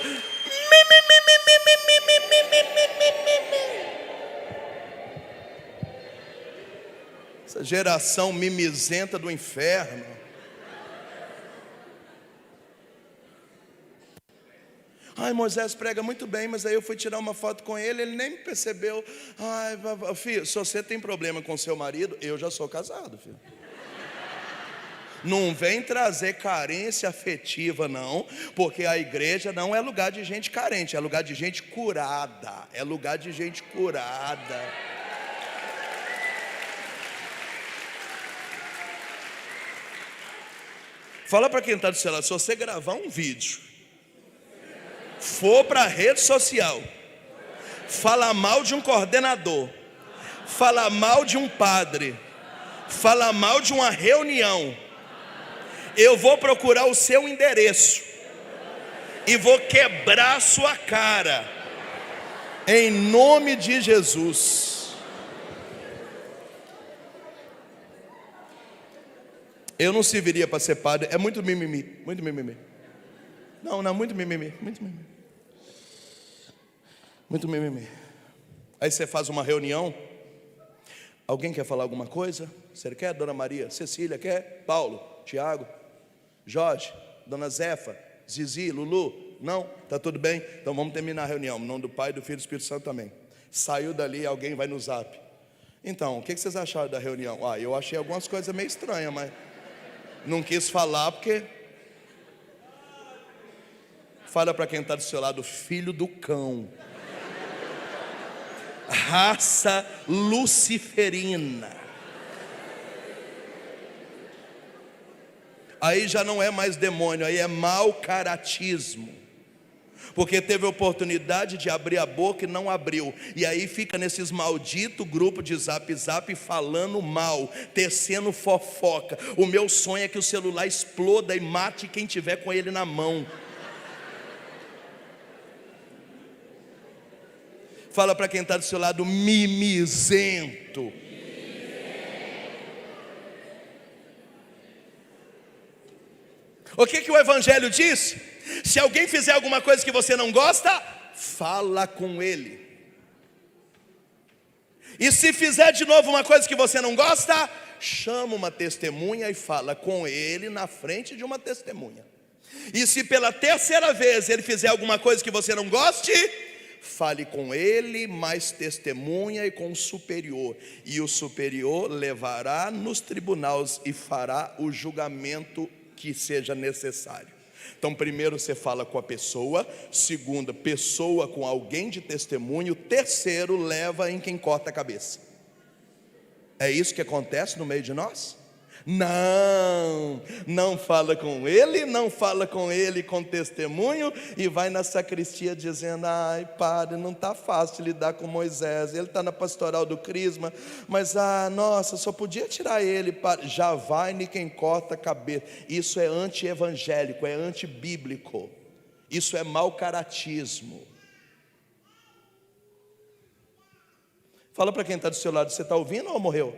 A: Essa geração mimizenta do inferno. Ai, Moisés prega muito bem, mas aí eu fui tirar uma foto com ele, ele nem me percebeu. Ai, filho, se você tem problema com seu marido, eu já sou casado, filho. Não vem trazer carência afetiva, não, porque a igreja não é lugar de gente carente, é lugar de gente curada. É lugar de gente curada. Fala para quem está do seu lado, se você gravar um vídeo, for para a rede social, falar mal de um coordenador, falar mal de um padre, falar mal de uma reunião, eu vou procurar o seu endereço e vou quebrar a sua cara, em nome de Jesus. Eu não serviria para ser padre, é muito mimimi, muito mimimi. Não, muito mimimi, muito mimimi. Muito mimimi. Aí você faz uma reunião, alguém quer falar alguma coisa? Você quer? Dona Maria, Cecília quer? Paulo, Tiago, Jorge, Dona Zefa, Zizi, Lulu? Não? Tá tudo bem? Então vamos terminar a reunião, em nome do Pai, do Filho e do Espírito Santo também. Saiu dali, alguém vai no zap. Então, o que vocês acharam da reunião? Ah, eu achei algumas coisas meio estranhas, mas não quis falar porque... Fala para quem está do seu lado, filho do cão. Raça luciferina. Aí já não é mais demônio, aí é mau caratismo. Porque teve a oportunidade de abrir a boca e não abriu. E aí fica nesses malditos grupos de zap falando mal, tecendo fofoca. O meu sonho é que o celular exploda e mate quem tiver com ele na mão. Fala para quem está do seu lado, mimizento. O que o Evangelho diz? Se alguém fizer alguma coisa que você não gosta, fala com ele. E se fizer de novo uma coisa que você não gosta, chama uma testemunha e fala com ele na frente de uma testemunha. E se pela terceira vez ele fizer alguma coisa que você não goste, fale com ele, mais testemunha e com o superior. E o superior levará nos tribunais e fará o julgamento que seja necessário. Então primeiro você fala com a pessoa, segundo, pessoa com alguém de testemunho, terceiro leva em quem corta a cabeça. É isso que acontece no meio de nós? Não fala com ele, não fala com ele com testemunho e vai na sacristia dizendo, ai padre, não está fácil lidar com Moisés, ele está na pastoral do Crisma, mas nossa, só podia tirar ele, padre. Já vai em quem corta a cabeça. Isso é anti-evangélico, é antibíblico, isso é mau caratismo. Fala para quem está do seu lado, você está ouvindo ou morreu?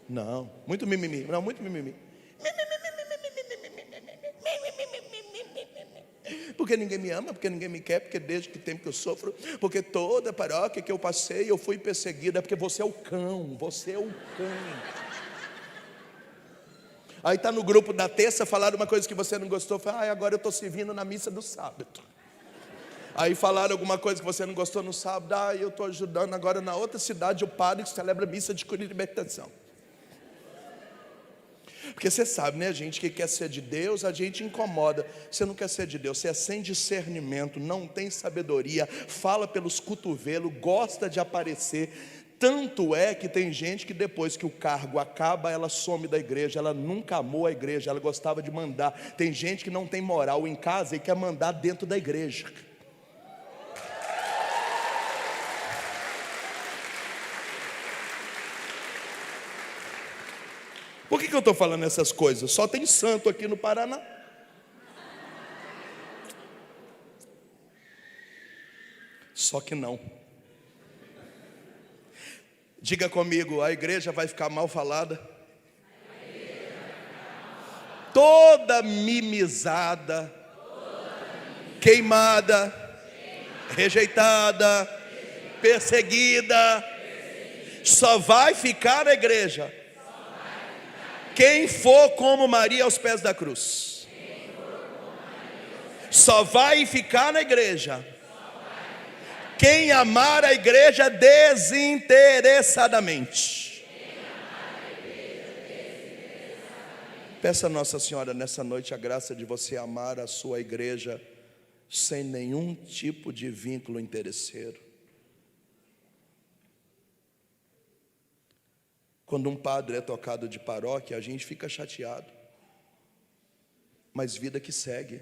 A: Não, muito mimimi, não, muito mimimi. Porque ninguém me ama, porque ninguém me quer, porque desde que tempo que eu sofro, porque toda paróquia que eu passei, eu fui perseguida, porque você é o cão, você é o cão. Aí está no grupo da terça, falaram uma coisa que você não gostou, fala, agora eu estou servindo na missa do sábado. Aí falaram alguma coisa que você não gostou no sábado, eu estou ajudando agora na outra cidade, o padre que celebra a missa de cura e libertação. Porque você sabe, né, gente, que quer ser de Deus, a gente incomoda. Você não quer ser de Deus, você é sem discernimento, não tem sabedoria, fala pelos cotovelos, gosta de aparecer. Tanto é que tem gente que depois que o cargo acaba, ela some da igreja, ela nunca amou a igreja, ela gostava de mandar. Tem gente que não tem moral em casa e quer mandar dentro da igreja. Por que eu estou falando essas coisas? Só tem santo aqui no Paraná. Só que não. Diga comigo, a igreja vai ficar mal falada. Toda mimizada, queimada, rejeitada, perseguida. Só vai ficar a igreja quem for como Maria aos pés da cruz. Só vai ficar na igreja quem amar a igreja desinteressadamente. Peça a Nossa Senhora nessa noite a graça de você amar a sua igreja sem nenhum tipo de vínculo interesseiro. Quando um padre é tocado de paróquia, a gente fica chateado, mas vida que segue.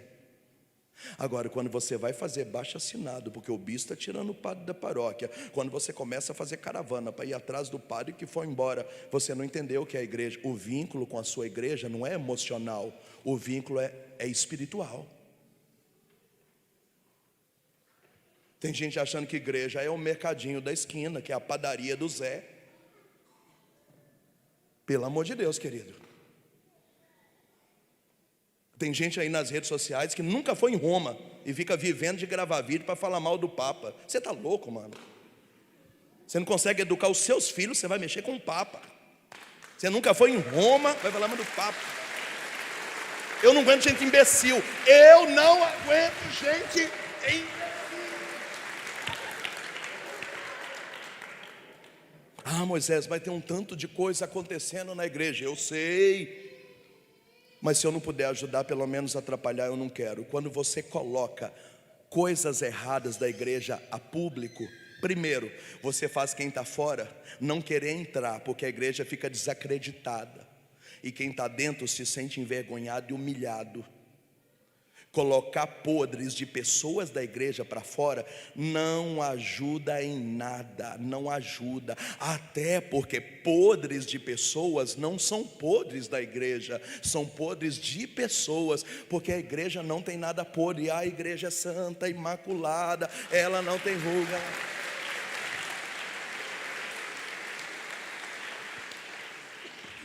A: Agora, quando você vai fazer baixo-assinado, porque o bispo está tirando o padre da paróquia, quando você começa a fazer caravana para ir atrás do padre que foi embora, você não entendeu o que é a igreja. O vínculo com a sua igreja não é emocional, o vínculo é espiritual. Tem gente achando que igreja é o mercadinho da esquina, que é a padaria do Zé. Pelo amor de Deus, querido. Tem gente aí nas redes sociais que nunca foi em Roma e fica vivendo de gravar vídeo para falar mal do Papa. Você está louco, mano? Você não consegue educar os seus filhos, você vai mexer com o Papa. Você nunca foi em Roma, vai falar mal do Papa. Eu não aguento gente imbecil. Eu não aguento gente imbecil. Ah, Moisés, vai ter um tanto de coisa acontecendo na igreja. Eu sei, mas se eu não puder ajudar, pelo menos atrapalhar, eu não quero. Quando você coloca coisas erradas da igreja a público, primeiro, você faz quem está fora não querer entrar, porque a igreja fica desacreditada, e quem está dentro se sente envergonhado e humilhado. Colocar podres de pessoas da igreja para fora não ajuda em nada, não ajuda. Até porque podres de pessoas não são podres da igreja, são podres de pessoas, porque a igreja não tem nada podre. A igreja é santa, imaculada, ela não tem ruga.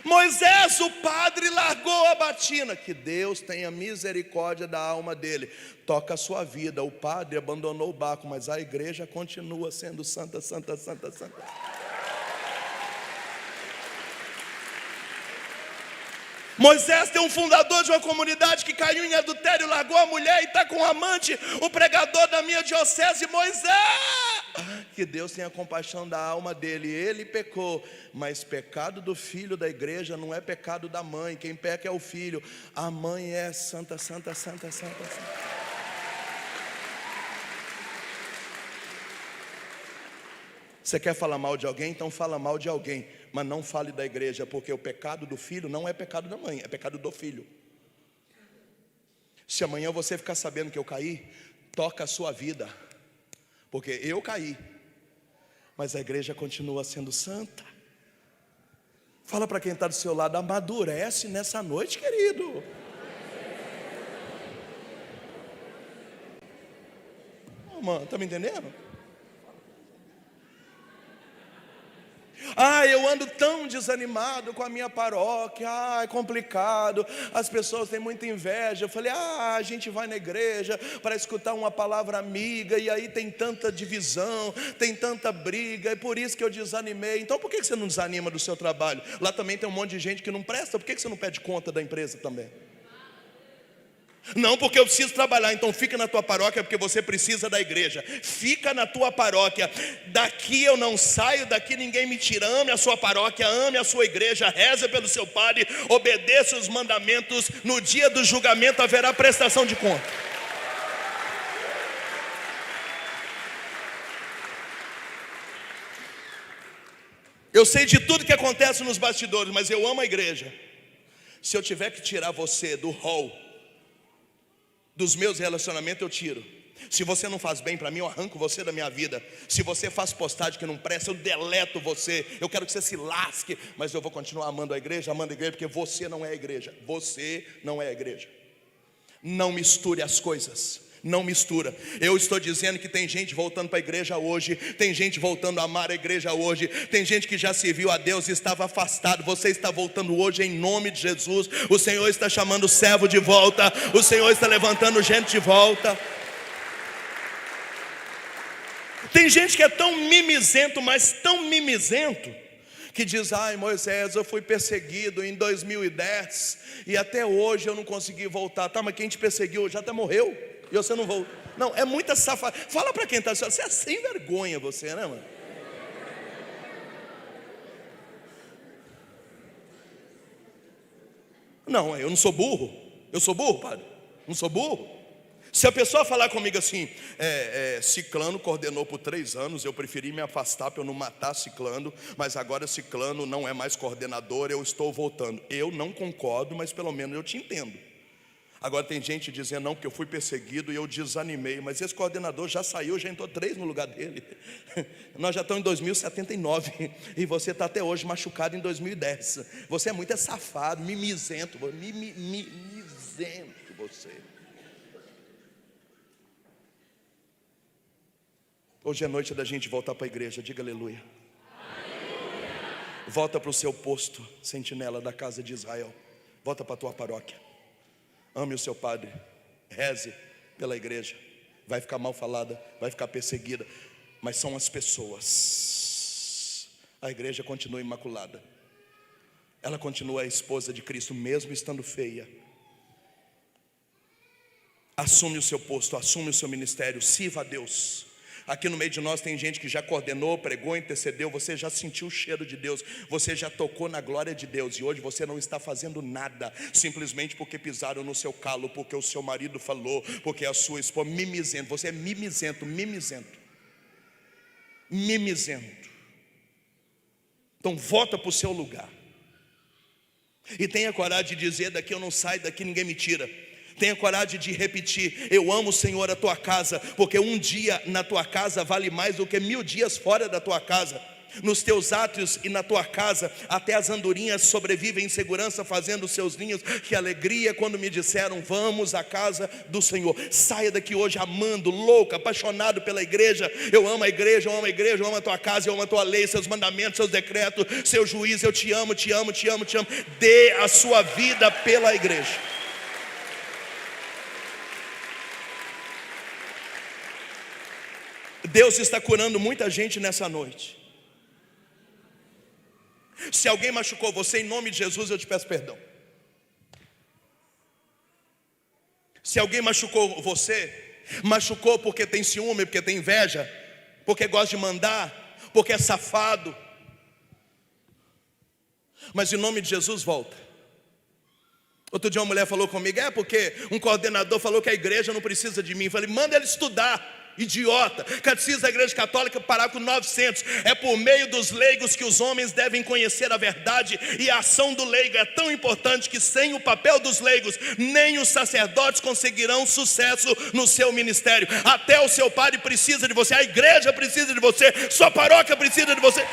A: Moisés, o padre, largou a batina. Que Deus tenha misericórdia da alma dele. Toca a sua vida. O padre abandonou o barco, mas a igreja continua sendo santa, santa, santa, santa. Moisés tem um fundador de uma comunidade que caiu em adultério, largou a mulher e está com um amante, o pregador da minha diocese. Moisés, que Deus tenha compaixão da alma dele. Ele pecou, mas pecado do filho da igreja não é pecado da mãe. Quem peca é o filho. A mãe é santa, santa, santa, santa, santa. Você quer falar mal de alguém? Então fala mal de alguém, mas não fale da igreja, porque o pecado do filho não é pecado da mãe, é pecado do filho. Se amanhã você ficar sabendo que eu caí, toca a sua vida, porque eu caí, mas a igreja continua sendo santa. Fala para quem está do seu lado, amadurece nessa noite, querido. Oh, mano, está me entendendo? Ah, eu ando tão desanimado com a minha paróquia, é complicado, as pessoas têm muita inveja. Eu falei, a gente vai na igreja para escutar uma palavra amiga, e aí tem tanta divisão, tem tanta briga, e por isso que eu desanimei. Então por que você não desanima do seu trabalho? Lá também tem um monte de gente que não presta, por que você não pede conta da empresa também? Não, porque eu preciso trabalhar. Então fica na tua paróquia, porque você precisa da igreja. Fica na tua paróquia. Daqui eu não saio, daqui ninguém me tira. Ame a sua paróquia, ame a sua igreja, reze pelo seu padre, obedeça os mandamentos. No dia do julgamento haverá prestação de conta. Eu sei de tudo que acontece nos bastidores, mas eu amo a igreja. Se eu tiver que tirar você do hall dos meus relacionamentos, eu tiro. Se você não faz bem para mim, eu arranco você da minha vida. Se você faz postagem que não presta, eu deleto você. Eu quero que você se lasque, mas eu vou continuar amando a igreja, porque você não é a igreja. Você não é a igreja. Não misture as coisas. Não mistura. Eu estou dizendo que tem gente voltando para a igreja hoje, tem gente voltando a amar a igreja hoje, tem gente que já serviu a Deus e estava afastado. Você está voltando hoje em nome de Jesus. O Senhor está chamando o servo de volta, o Senhor está levantando gente de volta. Tem gente que é tão mimizento, mas tão mimizento, que diz: ai Moisés, eu fui perseguido em 2010 e até hoje eu não consegui voltar. Tá, mas quem te perseguiu já até morreu e você não voltou. Não, é muita safada. Fala para quem está dizendo: você é sem vergonha, você, né, mano? Não, eu não sou burro. Eu sou burro, padre? Não sou burro. Se a pessoa falar comigo assim: Ciclano coordenou por 3 anos, eu preferi me afastar para eu não matar Ciclano, mas agora Ciclano não é mais coordenador, eu estou voltando. Eu não concordo, mas pelo menos eu te entendo. Agora tem gente dizendo: não, porque eu fui perseguido e eu desanimei. Mas esse coordenador já saiu, já entrou 3 no lugar dele. Nós já estamos em 2079 e você está até hoje machucado em 2010. Você é muito safado, mimizento. Mimizento você. Hoje é noite da gente voltar para a igreja. Diga aleluia. Aleluia. Volta para o seu posto, sentinela da casa de Israel. Volta para a tua paróquia. Ame o seu padre. Reze pela igreja. Vai ficar mal falada, vai ficar perseguida, mas são as pessoas. A igreja continua imaculada. Ela continua a esposa de Cristo, mesmo estando feia. Assume o seu posto, assume o seu ministério, sirva a Deus. Aqui no meio de nós tem gente que já coordenou, pregou, intercedeu. Você já sentiu o cheiro de Deus, você já tocou na glória de Deus. E hoje você não está fazendo nada, simplesmente porque pisaram no seu calo, porque o seu marido falou, porque a sua esposa. Mimizento, você é mimizento. Então volta para o seu lugar. E tenha coragem de dizer: daqui eu não saio, daqui ninguém me tira. Tenha coragem de repetir: eu amo, Senhor, a tua casa, porque um dia na tua casa vale mais do que 1000 dias fora da tua casa. Nos teus átrios e na tua casa, até as andorinhas sobrevivem em segurança, fazendo seus ninhos. Que alegria quando me disseram: vamos à casa do Senhor. Saia daqui hoje amando, louco, apaixonado pela igreja. Eu amo a igreja, eu amo a igreja, eu amo a tua casa, eu amo a tua lei, seus mandamentos, seus decretos, seu juízo. Eu te amo, te amo, te amo, te amo. Dê a sua vida pela igreja. Deus está curando muita gente nessa noite. Se alguém machucou você, em nome de Jesus eu te peço perdão. Se alguém machucou você, machucou porque tem ciúme, porque tem inveja, porque gosta de mandar, porque é safado, mas em nome de Jesus volta. Outro dia uma mulher falou comigo: porque um coordenador falou que a igreja não precisa de mim. Eu falei: manda ele estudar, idiota. Catecismo da Igreja Católica, parágrafo 900. É por meio dos leigos que os homens devem conhecer a verdade. E a ação do leigo é tão importante que sem o papel dos leigos, nem os sacerdotes conseguirão sucesso no seu ministério. Até o seu padre precisa de você, a igreja precisa de você, sua paróquia precisa de você.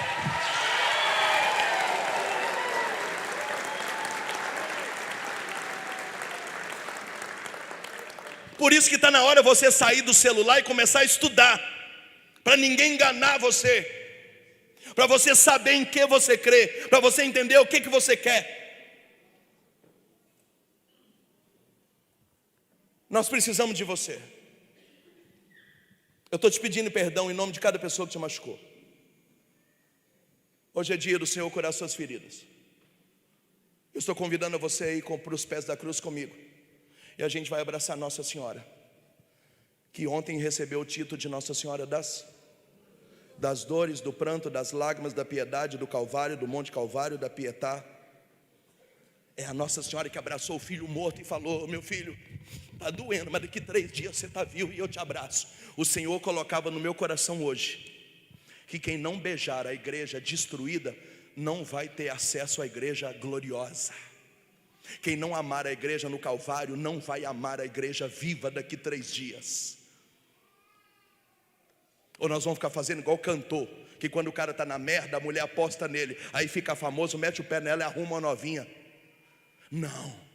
A: Por isso que está na hora você sair do celular e começar a estudar, para ninguém enganar você, para você saber em que você crê, para você entender o que você quer. Nós precisamos de você. Eu estou te pedindo perdão em nome de cada pessoa que te machucou. Hoje é dia do Senhor curar suas feridas. Eu estou convidando você a ir para os pés da cruz comigo. E a gente vai abraçar Nossa Senhora, que ontem recebeu o título de Nossa Senhora das dores, do pranto, das lágrimas, da piedade, do Calvário, do Monte Calvário, da Pietá. É a Nossa Senhora que abraçou o filho morto e falou: meu filho, está doendo, mas daqui 3 dias você está vivo e eu te abraço. O Senhor colocava no meu coração hoje que quem não beijar a igreja destruída não vai ter acesso à igreja gloriosa. Quem não amar a igreja no Calvário não vai amar a igreja viva daqui 3 dias. Ou nós vamos ficar fazendo igual cantor, que quando o cara está na merda, a mulher aposta nele, aí fica famoso, mete o pé nela e arruma uma novinha. Não.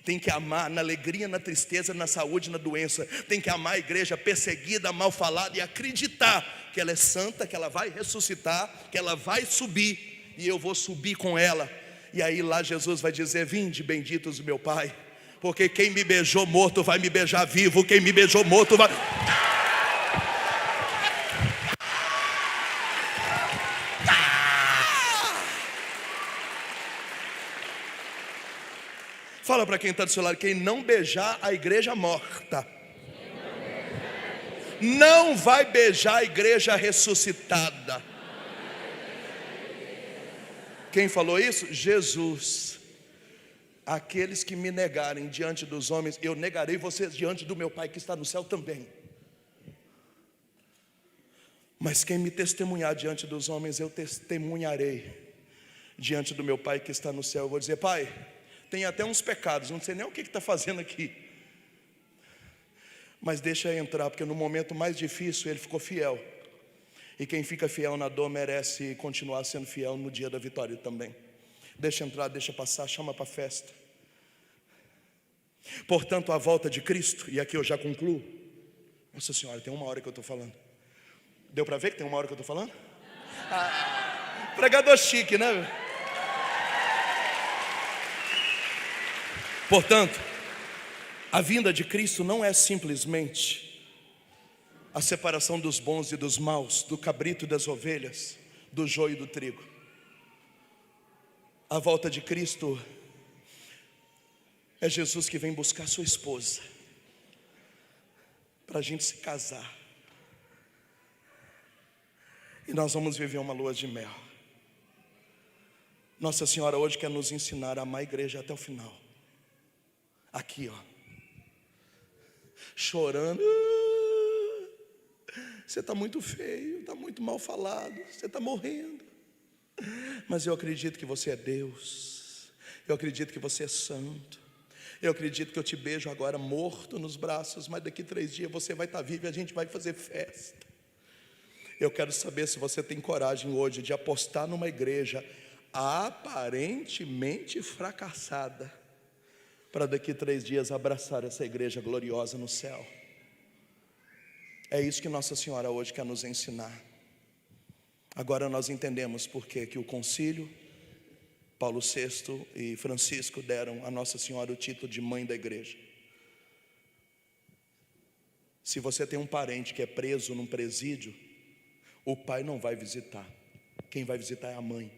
A: Tem que amar na alegria, na tristeza, na saúde, na doença. Tem que amar a igreja perseguida, mal falada, e acreditar que ela é santa, que ela vai ressuscitar, que ela vai subir, e eu vou subir com ela. E aí lá Jesus vai dizer: vinde benditos do meu Pai, porque quem me beijou morto vai me beijar vivo. Quem me beijou morto vai... Fala para quem está do seu lado: quem não beijar a igreja morta não vai beijar a igreja ressuscitada. Quem falou isso? Jesus. Aqueles que me negarem diante dos homens, eu negarei vocês diante do meu Pai que está no céu também. Mas quem me testemunhar diante dos homens, eu testemunharei diante do meu Pai que está no céu. Eu vou dizer: Pai, tem até uns pecados, não sei nem o que está fazendo aqui, mas deixa eu entrar, porque no momento mais difícil ele ficou fiel. E quem fica fiel na dor merece continuar sendo fiel no dia da vitória também. Deixa entrar, deixa passar, chama para a festa. Portanto, a volta de Cristo, e aqui eu já concluo. Nossa Senhora, tem 1 hora que eu estou falando. Deu para ver que tem 1 hora que eu estou falando? Pregador chique, né? Portanto, a vinda de Cristo não é simplesmente a separação dos bons e dos maus, do cabrito e das ovelhas, do joio e do trigo. A volta de Cristo é Jesus que vem buscar sua esposa, para a gente se casar, e nós vamos viver uma lua de mel. Nossa Senhora hoje quer nos ensinar a amar a igreja até o final. Aqui, ó, chorando: você está muito feio, está muito mal falado, você está morrendo. Mas eu acredito que você é Deus, eu acredito que você é santo, eu acredito que eu te beijo agora morto nos braços, mas daqui 3 dias você vai estar vivo e a gente vai fazer festa. Eu quero saber se você tem coragem hoje de apostar numa igreja aparentemente fracassada, para daqui 3 dias abraçar essa igreja gloriosa no céu. É isso que Nossa Senhora hoje quer nos ensinar. Agora nós entendemos por que o concílio, Paulo VI e Francisco deram a Nossa Senhora o título de mãe da igreja. Se você tem um parente que é preso num presídio, o pai não vai visitar. Quem vai visitar é a mãe,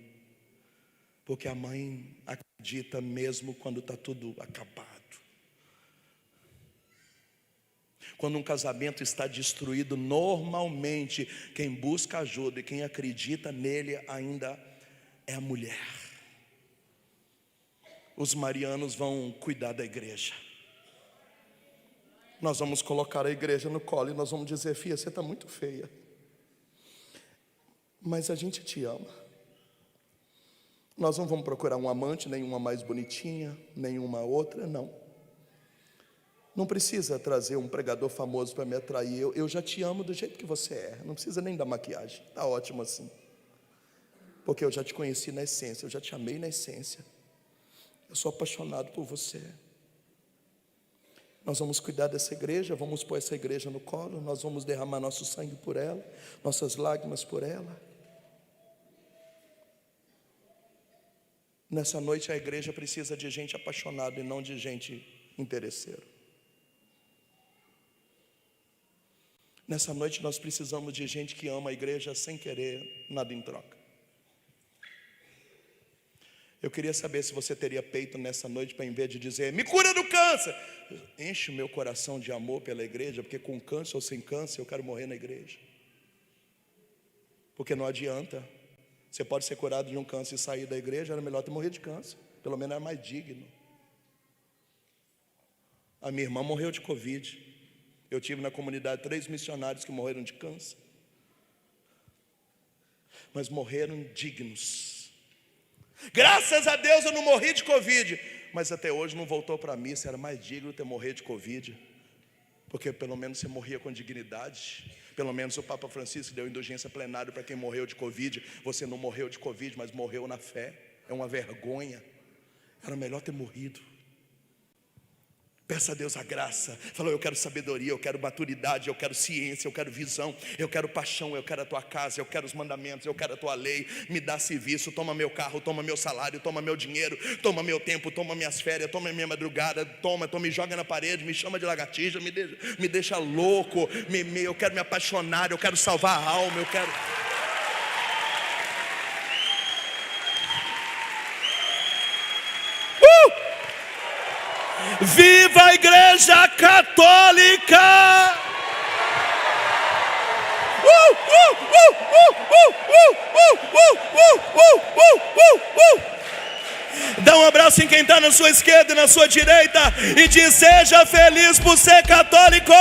A: porque a mãe acredita mesmo quando está tudo acabado. Quando um casamento está destruído, normalmente quem busca ajuda e quem acredita nele ainda é a mulher. Os marianos vão cuidar da igreja. Nós vamos colocar a igreja no colo e nós vamos dizer: filha, você está muito feia, mas a gente te ama. Nós não vamos procurar um amante, nenhuma mais bonitinha, nenhuma outra, não. Não precisa trazer um pregador famoso para me atrair. Eu já te amo do jeito que você é. Não precisa nem da maquiagem. Está ótimo assim. Porque eu já te conheci na essência. Eu já te amei na essência. Eu sou apaixonado por você. Nós vamos cuidar dessa igreja. Vamos pôr essa igreja no colo. Nós vamos derramar nosso sangue por ela. Nossas lágrimas por ela. Nessa noite a igreja precisa de gente apaixonada e não de gente interesseira. Nessa noite nós precisamos de gente que ama a igreja sem querer nada em troca. Eu queria saber se você teria peito nessa noite para, em vez de dizer, me cura do câncer, enche o meu coração de amor pela igreja, porque com câncer ou sem câncer eu quero morrer na igreja. Porque não adianta. Você pode ser curado de um câncer e sair da igreja, era melhor ter morrido de câncer. Pelo menos era mais digno. A minha irmã morreu de Covid. Eu tive na comunidade 3 missionários que morreram de câncer. Mas morreram dignos. Graças a Deus eu não morri de Covid. Mas até hoje não voltou para a missa. Era mais digno ter morrido de Covid. Porque pelo menos você morria com dignidade. Pelo menos o Papa Francisco deu indulgência plenária para quem morreu de Covid. Você não morreu de Covid, mas morreu na fé. É uma vergonha. Era melhor ter morrido. Peça a Deus a graça. Falou, eu quero sabedoria, eu quero maturidade, eu quero ciência, eu quero visão, eu quero paixão, eu quero a tua casa, eu quero os mandamentos, eu quero a tua lei. Me dá serviço, toma meu carro, toma meu salário, toma meu dinheiro, toma meu tempo, toma minhas férias, toma minha madrugada, me joga na parede, me chama de lagartixa, me deixa louco, eu quero me apaixonar, eu quero salvar a alma, eu quero... Viva a Igreja Católica! Dá um abraço em quem está na sua esquerda e na sua direita e diz: seja feliz por ser católico!